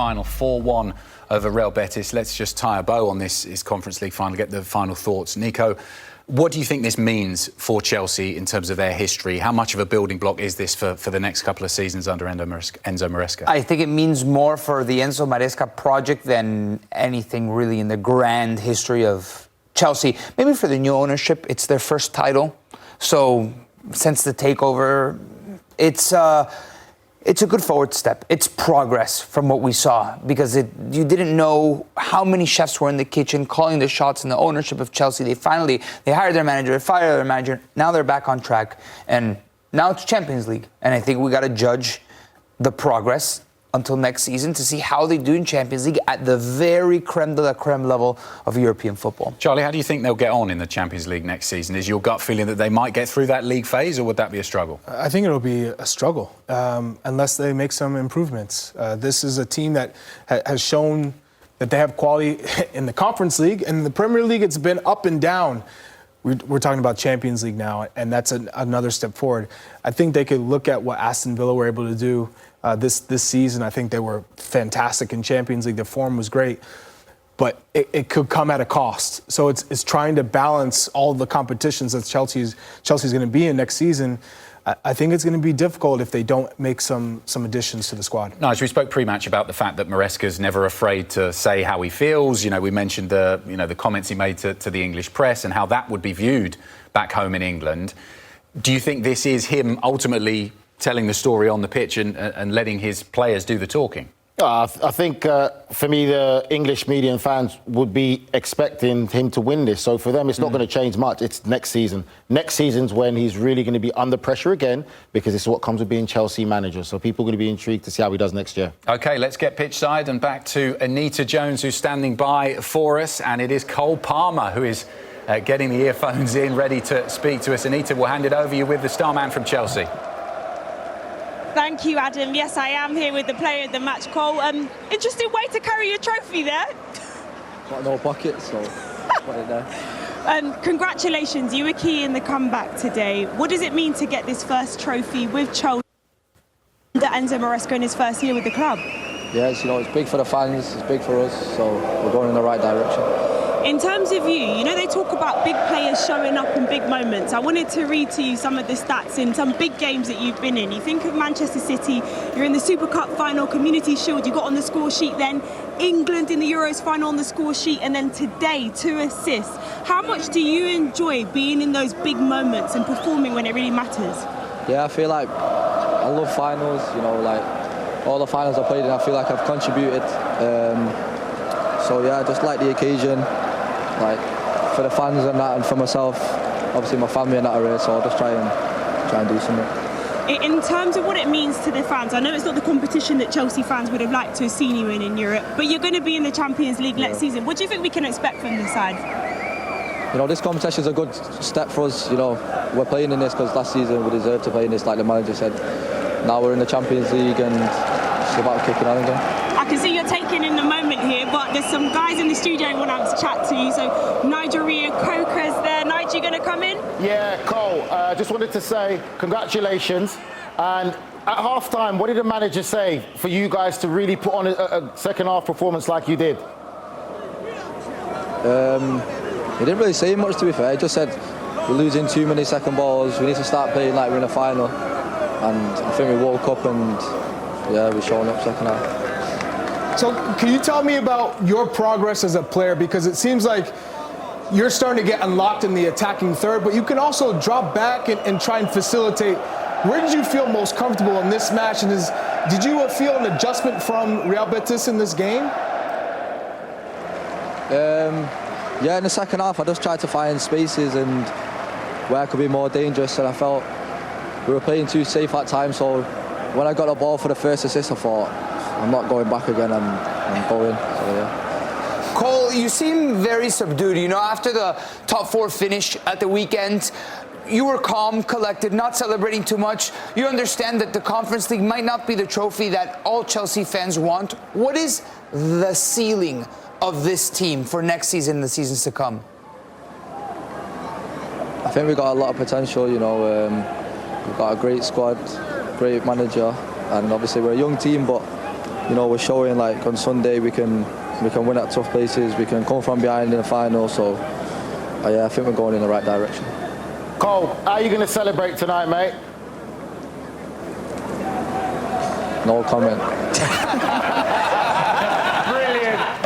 final, 4-1 over Real Betis. Let's just tie a bow on this Conference League final, get the final thoughts. Nico, what do you think this means for Chelsea in terms of their history? How much of a building block is this for the next couple of seasons under Enzo Maresca? I think it means more for the Enzo Maresca project than anything really in the grand history of Chelsea. Maybe for the new ownership, it's their first title. So since the takeover, it's a good forward step. It's progress from what we saw, because you didn't know how many chefs were in the kitchen calling the shots in the ownership of Chelsea. They hired their manager, they fired their manager. Now they're back on track, and now it's Champions League. And I think we got to judge the progress until next season to see how they do in Champions League at the very creme de la creme level of European football. Charlie, how do you think they'll get on in the Champions League next season? Is your gut feeling that they might get through that league phase, or would that be a struggle? I think it'll be a struggle unless they make some improvements. This is a team that has shown that they have quality in the Conference League. And in the Premier League, it's been up and down. We're talking about Champions League now, and that's another step forward. I think they could look at what Aston Villa were able to do this season. I think they were fantastic in Champions League. The form was great, but it could come at a cost. So it's trying to balance all the competitions that Chelsea's going to be in next season. I think it's going to be difficult if they don't make some additions to the squad. Nigel, we spoke pre-match about the fact that Maresca's never afraid to say how he feels. You know, we mentioned the comments he made to the English press and how that would be viewed back home in England. Do you think this is him ultimately telling the story on the pitch and letting his players do the talking? I think, for me, the English media and fans would be expecting him to win this. So for them, it's not going to change much. It's next season. Next season's when he's really going to be under pressure again, because it's what comes with being Chelsea manager. So people are going to be intrigued to see how he does next year. OK, let's get pitch side and back to Anita Jones, who's standing by for us. And it is Cole Palmer who is getting the earphones in, ready to speak to us. Anita, we'll hand it over you with the star man from Chelsea. Thank you, Adam. Yes, I am here with the player of the match, Cole. Interesting way to carry your trophy there. Got no pocket, so put it there. Congratulations, you were key in the comeback today. What does it mean to get this first trophy with Chelsea under Enzo Maresca in his first year with the club? Yeah, it's big for the fans, it's big for us, so we're going in the right direction. In terms of you know they talk about big players showing up in big moments. I wanted to read to you some of the stats in some big games that you've been in. You think of Manchester City, you're in the Super Cup final, Community Shield, you got on the score sheet then, England in the Euros final on the score sheet, and then today 2 assists. How much do you enjoy being in those big moments and performing when it really matters? Yeah, I feel like I love finals, like all the finals I played in, I feel like I've contributed. So yeah, I just like the occasion. Like for the fans and that, and for myself, obviously my family and that are here, so I'll just try and do something. In terms of what it means to the fans, I know it's not the competition that Chelsea fans would have liked to have seen you in Europe, but you're going to be in the Champions League next season. What do you think we can expect from this side? This competition is a good step for us. We're playing in this because last season we deserved to play in this, like the manager said. Now we're in the Champions League and it's about kicking on again. I can see you're taking in the moment here, but there's some guys in the studio I want to chat to you. So Nigel Coker's there. Nigel, you going to come in? Yeah, Cole, just wanted to say congratulations. And at half-time, what did the manager say for you guys to really put on a second-half performance like you did? He didn't really say much, to be fair. He just said we're losing too many second balls. We need to start playing like we're in a final. And I think we woke up and, yeah, we're showing up second half. So can you tell me about your progress as a player? Because it seems like you're starting to get unlocked in the attacking third, but you can also drop back and try and facilitate. Where did you feel most comfortable in this match? And did you feel an adjustment from Real Betis in this game? Yeah, in the second half, I just tried to find spaces and where I could be more dangerous, and I felt we were playing too safe at times. So when I got the ball for the first assist, I thought, I'm not going back again, I'm going. So, yeah. Cole, you seem very subdued. After the top 4 finish at the weekend, you were calm, collected, not celebrating too much. You understand that the Conference League might not be the trophy that all Chelsea fans want. What is the ceiling of this team for next season and the seasons to come? I think we've got a lot of potential, we've got a great squad, great manager, and obviously we're a young team, but you know, we're showing like on Sunday we can win at tough places, we can come from behind in the final. So yeah, I think we're going in the right direction. Cole, how are you going to celebrate tonight, mate? No comment.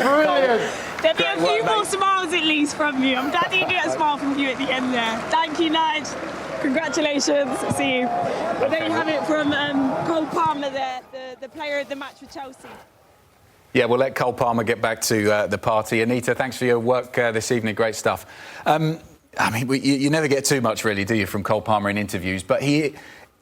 Brilliant. There'll be a few more smiles at least from you. I'm glad you get a smile from you at the end there. Thank you, Nige. Congratulations. See you. Well, there you have it from Cole Palmer there, the player of the match with Chelsea. Yeah, we'll let Cole Palmer get back to the party. Anita, thanks for your work this evening. Great stuff. I mean, you never get too much, really, do you, from Cole Palmer in interviews? But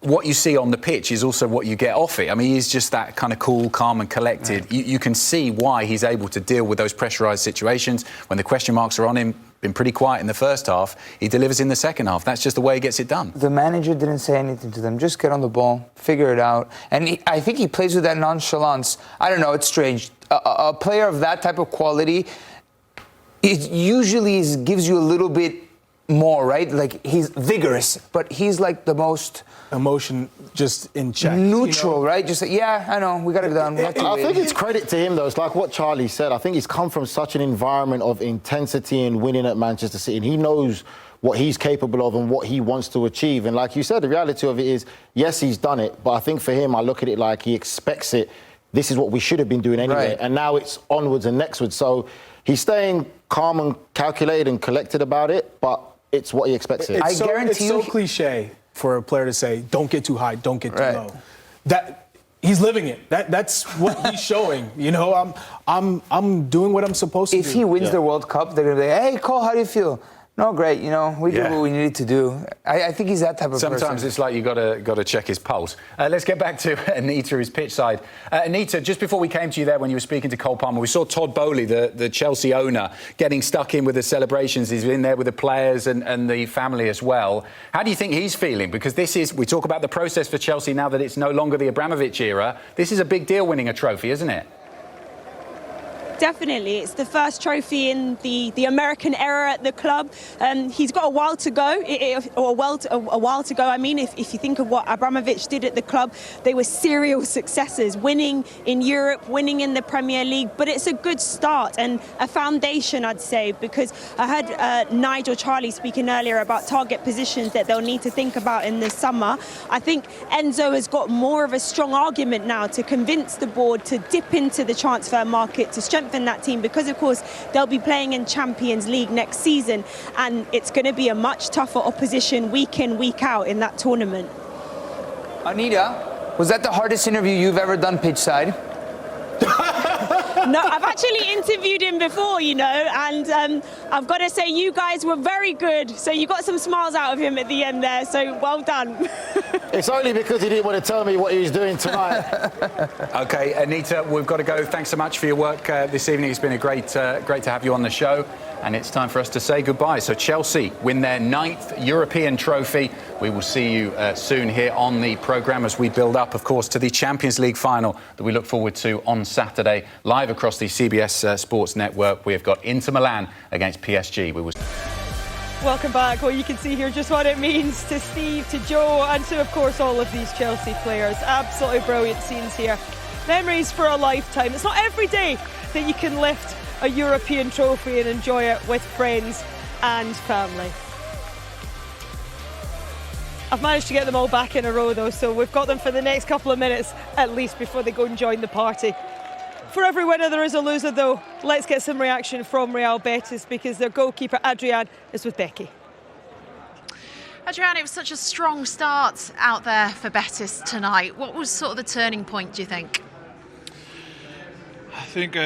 what you see on the pitch is also what you get off it. I mean, he's just that kind of cool, calm and collected. Right. You can see why he's able to deal with those pressurised situations. When the question marks are on him, been pretty quiet in the first half, he delivers in the second half. That's just the way he gets it done. The manager didn't say anything to them. Just get on the ball, figure it out. And I think he plays with that nonchalance. I don't know, it's strange. A player of that type of quality, it usually gives you a little bit more, right? Like, he's vigorous, but he's like the most... Emotion just in check. Neutral, you know? right? Just like, yeah, I know, we got it done. I think it's credit to him, though. It's like what Charlie said. I think he's come from such an environment of intensity and winning at Manchester City, and he knows what he's capable of and what he wants to achieve. And like you said, the reality of it is, yes, he's done it, but I think for him, I look at it like he expects it. This is what we should have been doing anyway. Right. And now it's onwards and nextwards. So he's staying calm and calculated and collected about it, but it's what he expects. I guarantee it's so cliche for a player to say, don't get too high, don't get too low. That he's living it. That's what he's showing. You know, I'm doing what I'm supposed to do. If he wins the World Cup, they're gonna be like, hey, Cole, how do you feel? No, great. You know, we did what we needed to do. I think he's that type of person. Sometimes it's like you got to check his pulse. Let's get back to Anita, who's pitch side. Anita, just before we came to you there when you were speaking to Cole Palmer, we saw Todd Bowley, the Chelsea owner, getting stuck in with the celebrations. He's in there with the players and the family as well. How do you think he's feeling? Because we talk about the process for Chelsea now that it's no longer the Abramovich era. This is a big deal winning a trophy, isn't it? Definitely. It's the first trophy in the American era at the club. He's got a while to go, a while to go. I mean, if you think of what Abramovich did at the club, they were serial successes, winning in Europe, winning in the Premier League. But it's a good start and a foundation, I'd say, because I heard Nigel Charlie speaking earlier about target positions that they'll need to think about in the summer. I think Enzo has got more of a strong argument now to convince the board to dip into the transfer market, to strengthen that team, because of course they'll be playing in Champions League next season and it's going to be a much tougher opposition week in, week out in that tournament. Anita, was that the hardest interview you've ever done pitch side? No, I've actually interviewed him before, you know, and I've got to say you guys were very good. So you got some smiles out of him at the end there, so well done. It's only because he didn't want to tell me what he was doing tonight. OK, Anita, we've got to go. Thanks so much for your work this evening. It's been a great to have you on the show. And it's time for us to say goodbye. So Chelsea win their 9th European trophy. We will see you soon here on the programme as we build up, of course, to the Champions League final that we look forward to on Saturday, live across the CBS Sports Network. We have got Inter Milan against PSG. We will. Welcome back. Well, you can see here just what it means to Steve, to Joe, and to, of course, all of these Chelsea players. Absolutely brilliant scenes here. Memories for a lifetime. It's not every day that you can lift a European trophy and enjoy it with friends and family. I've managed to get them all back in a row though, so we've got them for the next couple of minutes at least before they go and join the party. For every winner there is a loser though. Let's get some reaction from Real Betis because their goalkeeper Adrian is with Becky. Adrian, it was such a strong start out there for Betis tonight. What was sort of the turning point, do you think? I think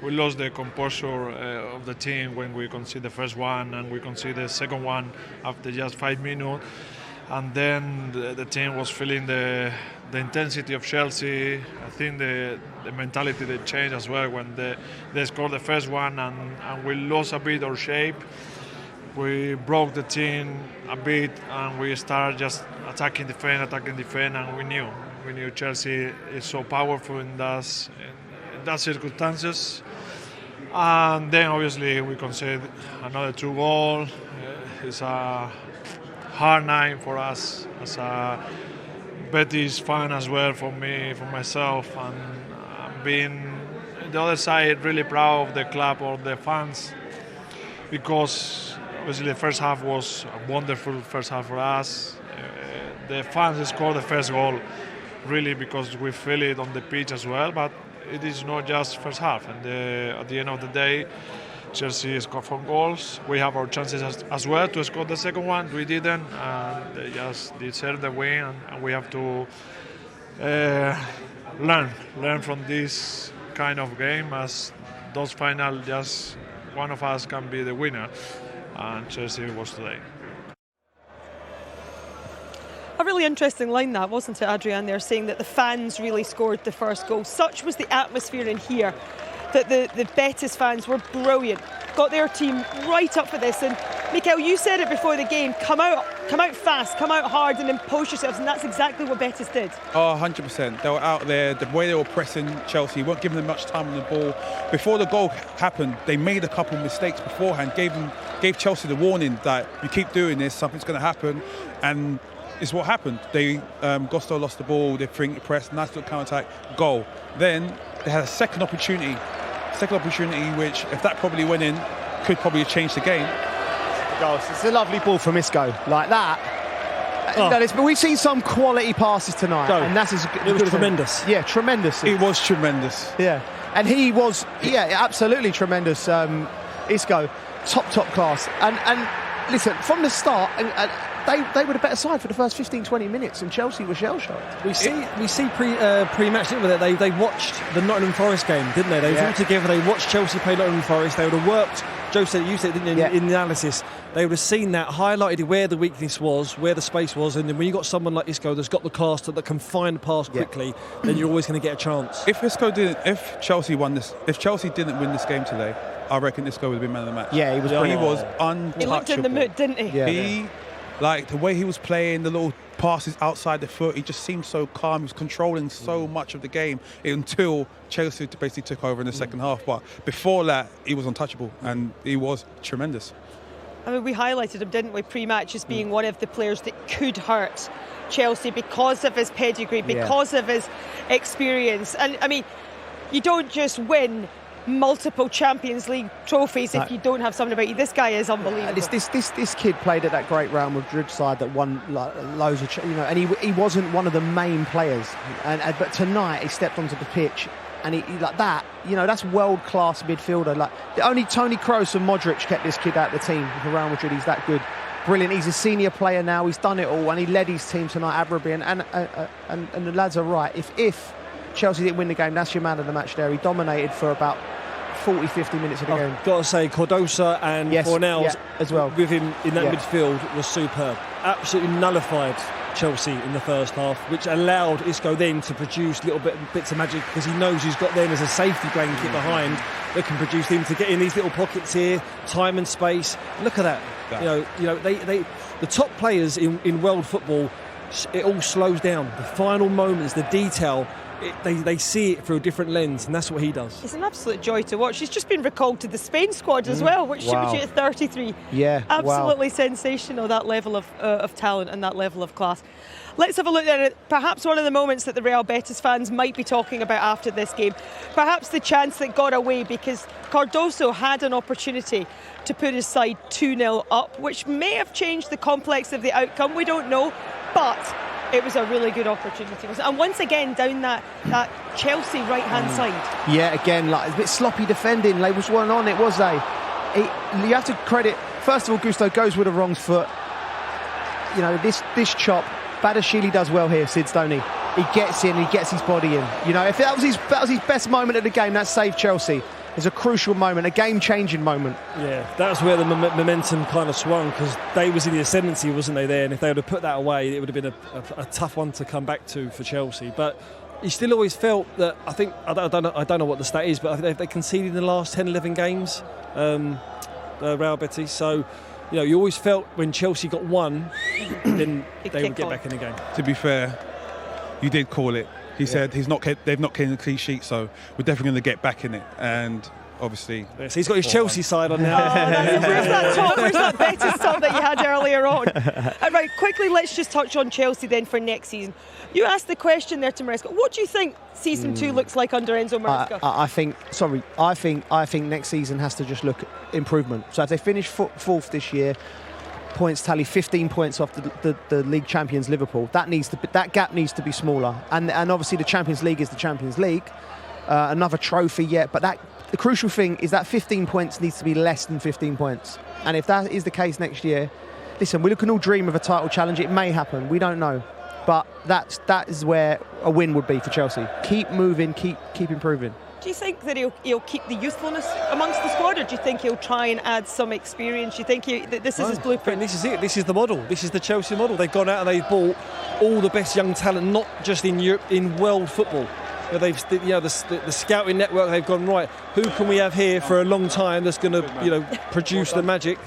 we lost the composure of the team when we conceded the first one and we conceded the second one after just 5 minutes. And then the team was feeling the intensity of Chelsea. I think the mentality they changed as well when they scored the first one and we lost a bit our shape. We broke the team a bit and we started just attacking, defend, and we knew Chelsea is so powerful in that circumstances. And then obviously we conceded another 2 goals. It's a hard night for us as a Betis fan as well for me, for myself, and being the other side really proud of the club or the fans, because obviously the first half was a wonderful first half for us. The fans scored the first goal really because we feel it on the pitch as well, but it is not just first half. And at the end of the day, Chelsea scored 4 goals. We have our chances as well to score the second one. We didn't, and they just deserve the win. And we have to learn from this kind of game, as those final, just one of us can be the winner, and Chelsea was today. A really interesting line that, wasn't it, Adrian, there, saying that the fans really scored the first goal. Such was the atmosphere in here that the Betis fans were brilliant, got their team right up for this. And Mikel, you said it before the game, come out fast, come out hard and impose yourselves, and that's exactly what Betis did. Oh, 100%. They were out there, the way they were pressing Chelsea, weren't giving them much time on the ball. Before the goal happened, they made a couple of mistakes beforehand, gave Chelsea the warning that you keep doing this, something's going to happen, and it's what happened. Gusto lost the ball, they pressed, nice little counter-attack, goal. Then they had a second opportunity, which, if that probably went in, could probably have changed the game. It's a lovely ball from Isco, like that. But we've seen some quality passes tonight, and that's it was tremendous. Yeah, tremendous. It was tremendous. Yeah, and he was, absolutely tremendous. Isco, top class. And listen, from the start, they were the better side for the first 15-20 minutes, and Chelsea were shell-shocked. We see pre-match, didn't we? They watched the Nottingham Forest game, didn't they? They was all together. They watched Chelsea play Nottingham Forest. They would have worked. Joe said, you said, didn't you, in the analysis, they would have seen that, highlighted where the weakness was, where the space was, and then when you got someone like Isco that's got the class that can find the pass quickly, then you're always going to get a chance. If Chelsea didn't win this game today, I reckon Isco would have been man of the match. Yeah, he was brilliant. He was untouchable. He looked in the mood, didn't he? Yeah. Like the way he was playing, the little passes outside the foot, he just seemed so calm. He was controlling so much of the game until Chelsea basically took over in the second half. But before that, he was untouchable, and he was tremendous. I mean, we highlighted him, didn't we, pre-match as being one of the players that could hurt Chelsea because of his pedigree, because of his experience. And, I mean, you don't just win multiple Champions League trophies if you don't have something about you. This guy is unbelievable. This kid played at that great Real Madrid side that won loads of, and he wasn't one of the main players. But tonight he stepped onto the pitch, and he like that. That's world-class midfielder. Like only Toni Kroos and Modric kept this kid out of the team for Real Madrid. He's that good. Brilliant. He's a senior player now. He's done it all, and he led his team tonight admirably. And the lads are right. If Chelsea didn't win the game, that's your man of the match there. He dominated for about 40-50 minutes of the game. I've got to say, Cardosa and Fornells as well with him in that midfield was superb. Absolutely nullified Chelsea in the first half, which allowed Isco then to produce little bits of magic, because he knows he's got them as a safety blanket behind that can produce him to get in these little pockets here, time and space. Look at that. They the top players in world football, it all slows down. The final moments, the detail. They see it through a different lens, and that's what he does. It's an absolute joy to watch. He's just been recalled to the Spain squad as well, which should be at 33. Yeah, absolutely sensational, that level of talent and that level of class. Let's have a look at perhaps one of the moments that the Real Betis fans might be talking about after this game. Perhaps the chance that got away because Cardoso had an opportunity to put his side 2-0 up, which may have changed the complex of the outcome. We don't know, but it was a really good opportunity. And once again, down that Chelsea right-hand side. Yeah, again, like a bit sloppy defending. They weren't on it, was they? You have to credit, first of all, Gusto goes with the wrong foot. This chop, Badashili does well here, Sid Stoney. He gets in, he gets his body in. If that was his best moment of the game, that saved Chelsea. It's a crucial moment, a game-changing moment. Yeah, that's where the momentum kind of swung, because they was in the ascendancy, wasn't they, there? And if they would have put that away, it would have been a tough one to come back to for Chelsea. But you still always felt that, I don't know what the stat is, but they conceded in the last 10, 11 games, Real Betis. So, you always felt when Chelsea got one, then they would get back in the game. To be fair, you did call it. He said they've not kept a clean sheet, so we're definitely going to get back in it. And obviously. So he's got his Chelsea side on now. Where's that Betis top that you had earlier on? Right, quickly, let's just touch on Chelsea then for next season. You asked the question there to Maresca. What do you think season 2 looks like under Enzo Maresca? I think next season has to just look at improvement. So if they finish fourth this year, points tally 15 points off the league champions Liverpool, that gap needs to be smaller. And obviously the Champions League is the Champions League. Another trophy yet, but the crucial thing is that 15 points needs to be less than 15 points. And if that is the case next year, listen, we can all dream of a title challenge. It may happen. We don't know. But that is where a win would be for Chelsea. Keep moving, keep improving. Do you think that he'll keep the youthfulness amongst the squad, or do you think he'll try and add some experience? Do you think that this is his blueprint? This is it. This is the model. This is the Chelsea model. They've gone out and they've bought all the best young talent, not just in Europe, in world football. The scouting network, they've gone, right, who can we have here for a long time that's going to produce the magic?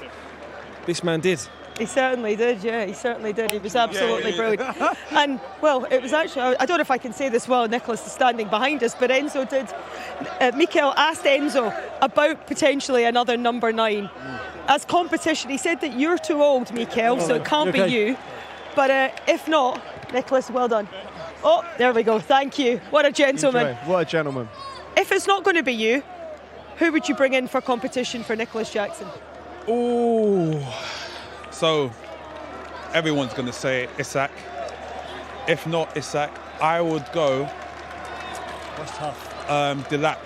This man did. He certainly did, yeah, he certainly did. He was absolutely brilliant. And, well, it was actually, I don't know if I can say this while Nicholas is standing behind us, but Enzo did. Mikel asked Enzo about potentially another number 9 as competition. He said that you're too old, Mikel, so it can't be you. But if not, Nicholas, well done. Oh, there we go. Thank you. What a gentleman. What a gentleman. If it's not going to be you, who would you bring in for competition for Nicholas Jackson? Ooh. So, everyone's going to say Isak. If not Isak, I would go... What's tough? Delap.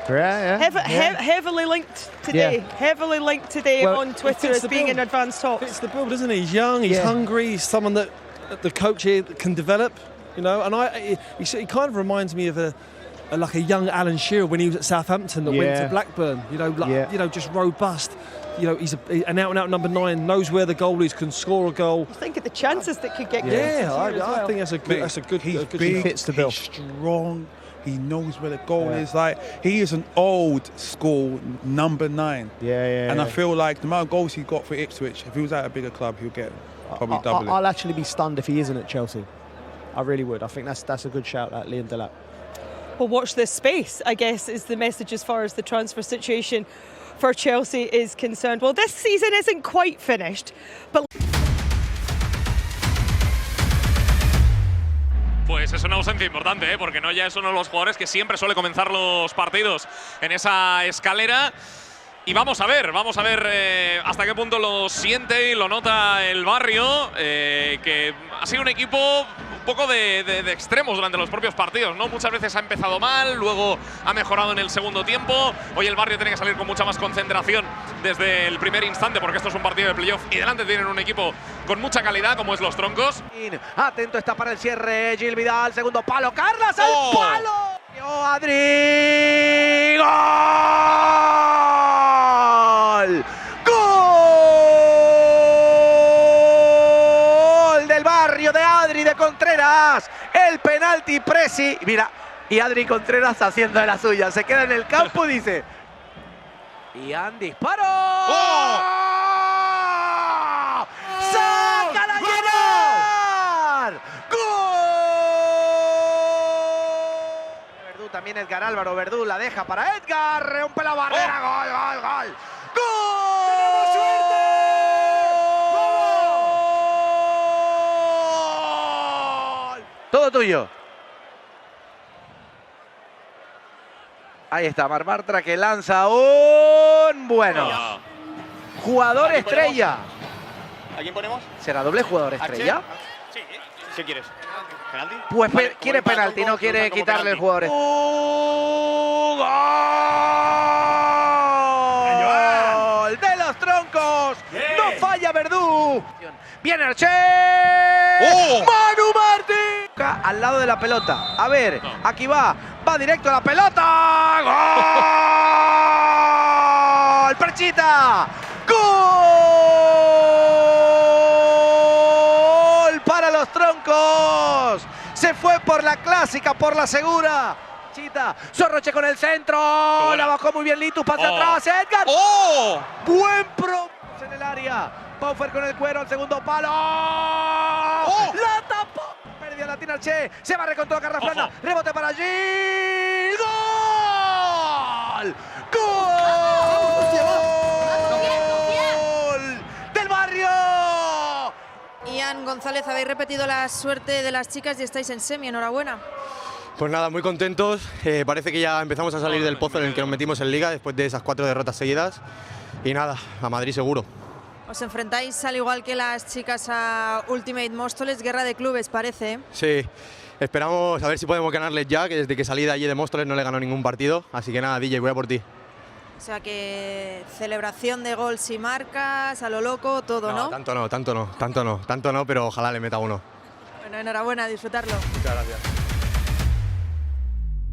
Heavily linked today. Yeah. Heavily linked today on Twitter as being an advanced top. Fits the bill, doesn't he? He's young, he's hungry, he's someone that the coach here can develop, you know. And he kind of reminds me of a young Alan Shearer when he was at Southampton that went to Blackburn. You know, just robust. You know, he's an out-and-out number 9, knows where the goal is, can score a goal. You think of the chances that could get given. I think that's a good. He's big, he fits the bill. He's strong. He knows where the goal is. Like, he is an old school number 9. And I feel like the amount of goals he got for Ipswich, if he was at a bigger club, he'll get probably double it. I'll actually be stunned if he isn't at Chelsea. I really would. I think that's a good shout, that Liam Delap. Well, watch this space, I guess, is the message as far as the transfer situation for Chelsea is concerned. Well, this season isn't quite finished, but... Pues es una ausencia importante, porque no ya es uno de los jugadores que siempre suele comenzar los partidos en esa escalera. Y vamos a ver hasta qué punto lo siente y lo nota el Barrio, que ha sido un equipo un poco de extremos durante los propios partidos, ¿no? Muchas veces ha empezado mal, luego ha mejorado en el segundo tiempo. Hoy el Barrio tiene que salir con mucha más concentración desde el primer instante, porque esto es un partido de playoff y delante tienen un equipo con mucha calidad, como es los Troncos. Atento está para el cierre, Gil Vidal, segundo palo, Carlas, al palo. Adri, ¡gol! ¡Gol del Barrio de Adri de Contreras! El penalti Presi. Mira, y Adri Contreras haciendo de la suya. Se queda en el campo y dice... Ian disparó. ¡Oh! ¡Saca la llenar! ¡Gol! Verdú también, Edgar Álvaro. Verdú la deja para Edgar. Rompe la barrera. ¡Gol, gol, gol! ¡Gol! ¡Tenemos suerte! ¡Vamos! Todo tuyo. Ahí está Marmartra, que lanza un bueno. Jugador estrella. ¿A quién ponemos? ¿Será doble jugador estrella? Sí, ¿qué quieres? ¿Penalti? Pues vale, quiere penalti, no quiere quitarle el jugador. ¡Gol de los Troncos! ¡No falla Verdú! ¡Viene Archer! ¡Manu Martín! Al lado de la pelota. A ver, aquí va directo a la pelota. ¡Gol! ¡Perchita! ¡Gol para los Troncos! Se fue por la clásica, por la segura. Chita, Sorroche con el centro. La bajó muy bien Litus, pasa atrás. Edgar. Buen pro en el área. Paufer con el cuero, el segundo palo. La tapó. Pérdida la tiene Arché. Se barre con toda Carraflana. Rebote para allí. ¡Gol! ¡Gol! González, habéis repetido la suerte de las chicas y estáis en semi, enhorabuena. Pues nada, muy contentos. Parece que ya empezamos a salir del pozo en el que nos metimos en Liga después de esas 4 derrotas seguidas. Y nada, a Madrid seguro. Os enfrentáis al igual que las chicas a Ultimate Móstoles, guerra de clubes parece, ¿eh? Sí, esperamos a ver si podemos ganarles ya, que desde que salí de allí de Móstoles no le ganó ningún partido. Así que nada, DJ, voy a por ti. O sea que celebración de gol si marcas, a lo loco, todo, ¿no? Tanto no, pero ojalá le meta uno. Bueno, enhorabuena, a disfrutarlo. Muchas gracias.